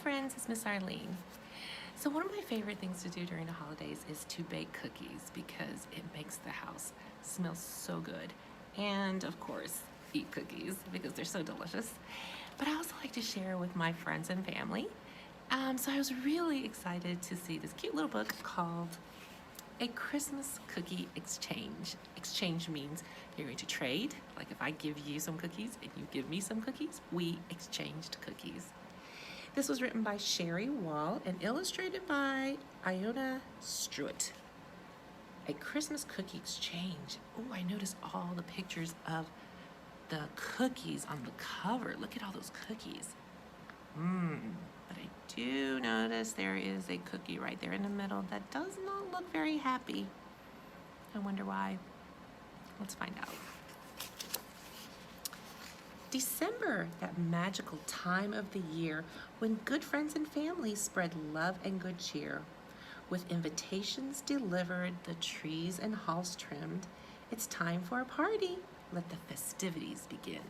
friends, it's Miss Arlene. So one of my favorite things to do during the holidays is to bake cookies because it makes the house smell so good. And of course, eat cookies because they're so delicious. But I also like to share with my friends and family. So I was really excited to see this cute little book called A Christmas Cookie Exchange. Exchange means you're going to trade. Like if I give you some cookies and you give me some cookies, we exchanged cookies. This was written by Sheri and illustrated by Ilona Stuijt. A Christmas Cookie Exchange. Oh, I noticed all the pictures of the cookies on the cover. Look at all those cookies. But I do notice there is a cookie right there in the middle that does not look very happy. I wonder why. Let's find out. December, that magical time of the year when good friends and family spread love and good cheer. With invitations delivered, the trees and halls trimmed, it's time for a party. Let the festivities begin.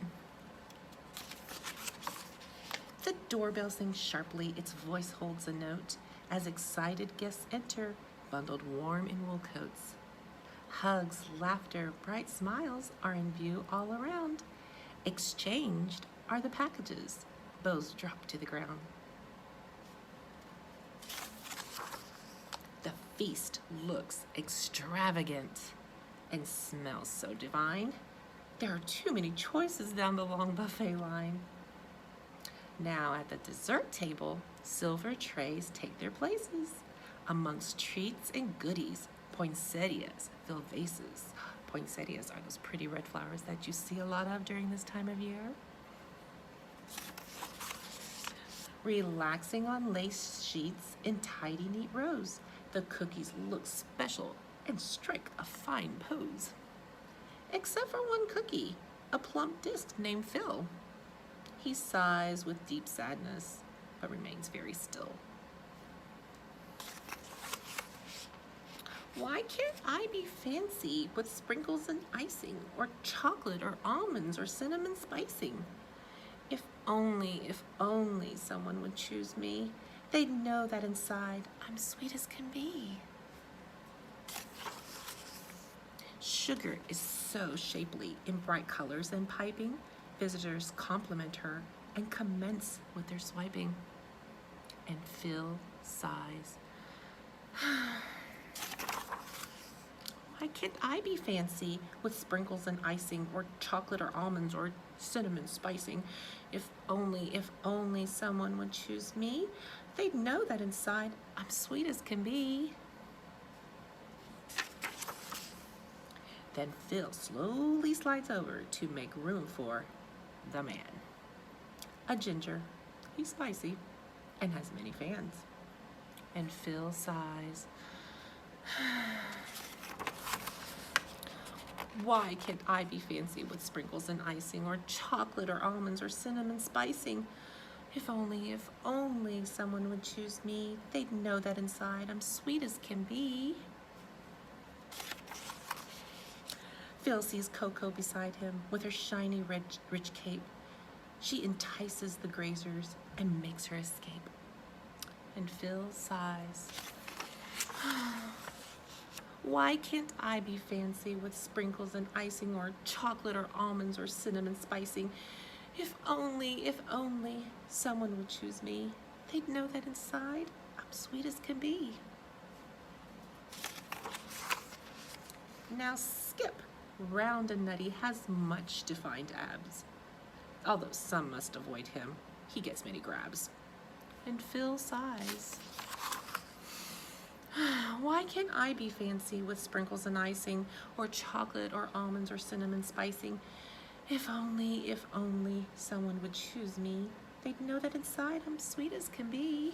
The doorbell sings sharply, its voice holds a note, as excited guests enter, bundled warm in wool coats. Hugs, laughter, bright smiles are in view all around. Exchanged are the packages, bows drop to the ground. The feast looks extravagant and smells so divine. There are too many choices down the long buffet line. Now at the dessert table, silver trays take their places. Amongst treats and goodies, poinsettias fill vases. Poinsettias are those pretty red flowers that you see a lot of during this time of year. Relaxing on lace sheets in tidy, neat rows, the cookies look special and strike a fine pose. Except for one cookie, a plump disc named Phil. He sighs with deep sadness, but remains very still. Why can't I be fancy with sprinkles and icing, or chocolate or almonds or cinnamon spicing? If only someone would choose me, they'd know that inside I'm sweet as can be. Sugar is so shapely in bright colors and piping. Visitors compliment her and commence with their swiping. And Phil sighs. Why can't I be fancy with sprinkles and icing, or chocolate or almonds or cinnamon spicing? If only someone would choose me, they'd know that inside I'm sweet as can be. Then Phil slowly slides over to make room for the man. A ginger, he's spicy and has many fans. And Phil sighs. Why can't I be fancy with sprinkles and icing, or chocolate or almonds or cinnamon spicing? If only someone would choose me, they'd know that inside I'm sweet as can be. Phil sees Coco beside him with her shiny rich cape. She entices the grazers and makes her escape. And Phil sighs. Why can't I be fancy with sprinkles and icing, or chocolate or almonds or cinnamon spicing? If only someone would choose me, they'd know that inside I'm sweet as can be. Now Skip, round and nutty, has much defined abs. Although some must avoid him, he gets many grabs. And Phil sighs. Why can't I be fancy with sprinkles and icing, or chocolate or almonds or cinnamon spicing? If only someone would choose me, they'd know that inside I'm sweet as can be.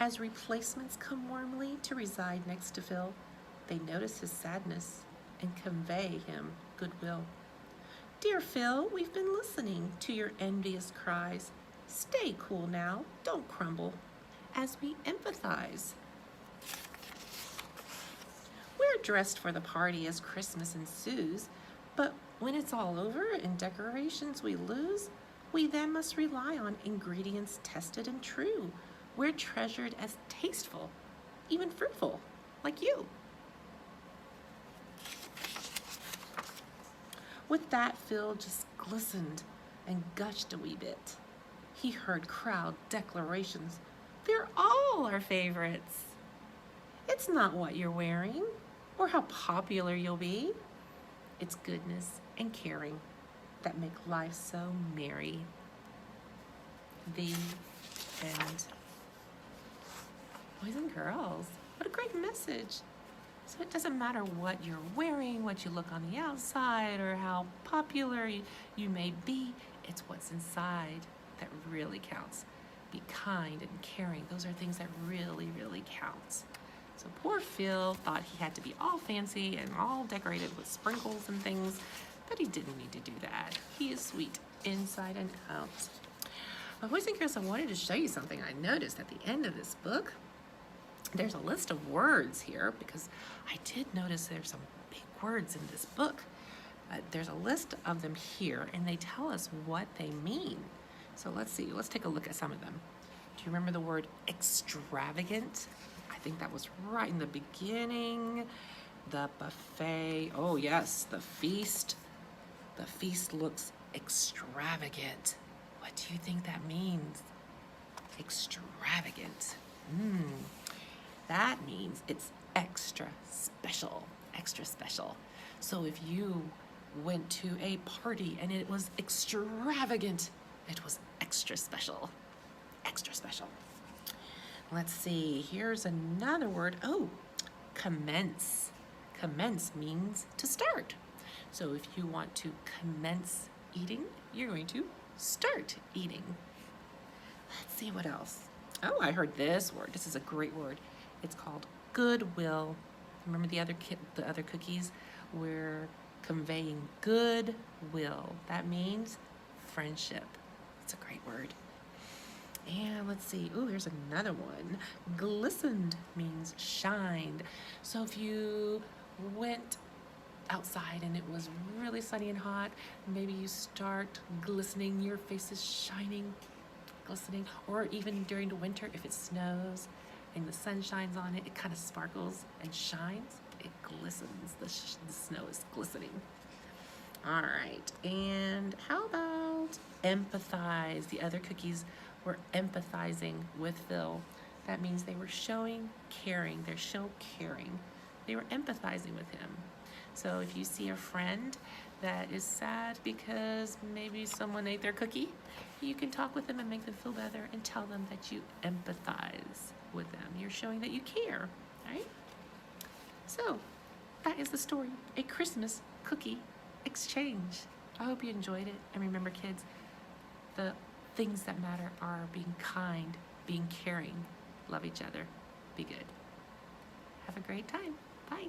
As replacements come warmly to reside next to Phil, they notice his sadness and convey him goodwill. Dear Phil, we've been listening to your envious cries. Stay cool now, don't crumble, as we empathize. We're dressed for the party as Christmas ensues, but When it's all over and decorations we lose, we then must rely on ingredients tested and true. We're treasured as tasteful, even fruitful, like you. With that, Phil just glistened and gushed a wee bit. He heard crowd declarations. They're all our favorites. It's not what you're wearing or how popular you'll be. It's goodness and caring that make life so merry. The end. Boys and girls, what a great message. So it doesn't matter what you're wearing, what you look on the outside, or how popular you may be. It's what's inside that really counts. Be kind and caring. Those are things that really, really count. So poor Phil thought he had to be all fancy and all decorated with sprinkles and things, but he didn't need to do that. He is sweet inside and out. Well, boys and girls, I wanted to show you something I noticed at the end of this book. There's a list of words here because I did notice there's some big words in this book. There's a list of them here, and they tell us what they mean. So let's see. Let's take a look at some of them. Do you remember the word extravagant? I think that was right in the beginning. The buffet. Oh, yes, the feast. The feast looks extravagant. What do you think that means? Extravagant. That means it's extra special. Extra special. So if you went to a party and it was extravagant, it was extra special. Extra special. Let's see, here's another word. Oh, commence. Commence means to start. So if you want to commence eating, you're going to start eating. Let's see what else. Oh, I heard this word. This is a great word. It's called goodwill. Remember the other cookies? We're conveying goodwill. That means friendship. It's a great word. And let's see. Oh, here's another one. Glistened means shined. So if you went outside and it was really sunny and hot, maybe you start glistening. Your face is shining, glistening. Or even during the winter, if it snows and the sun shines on it, it kind of sparkles and shines. It glistens. The snow is glistening. All right. And how about empathize? The other cookies were empathizing with Phil. That means they were showing caring. They're show caring. They were empathizing with him. So if you see a friend that is sad because maybe someone ate their cookie, you can talk with them and make them feel better and tell them that you empathize with them. You're showing that you care, right? So that is the story, a Christmas cookie exchange. I hope you enjoyed it. And remember, kids, the things that matter are being kind, being caring, love each other, be good. Have a great time. Bye.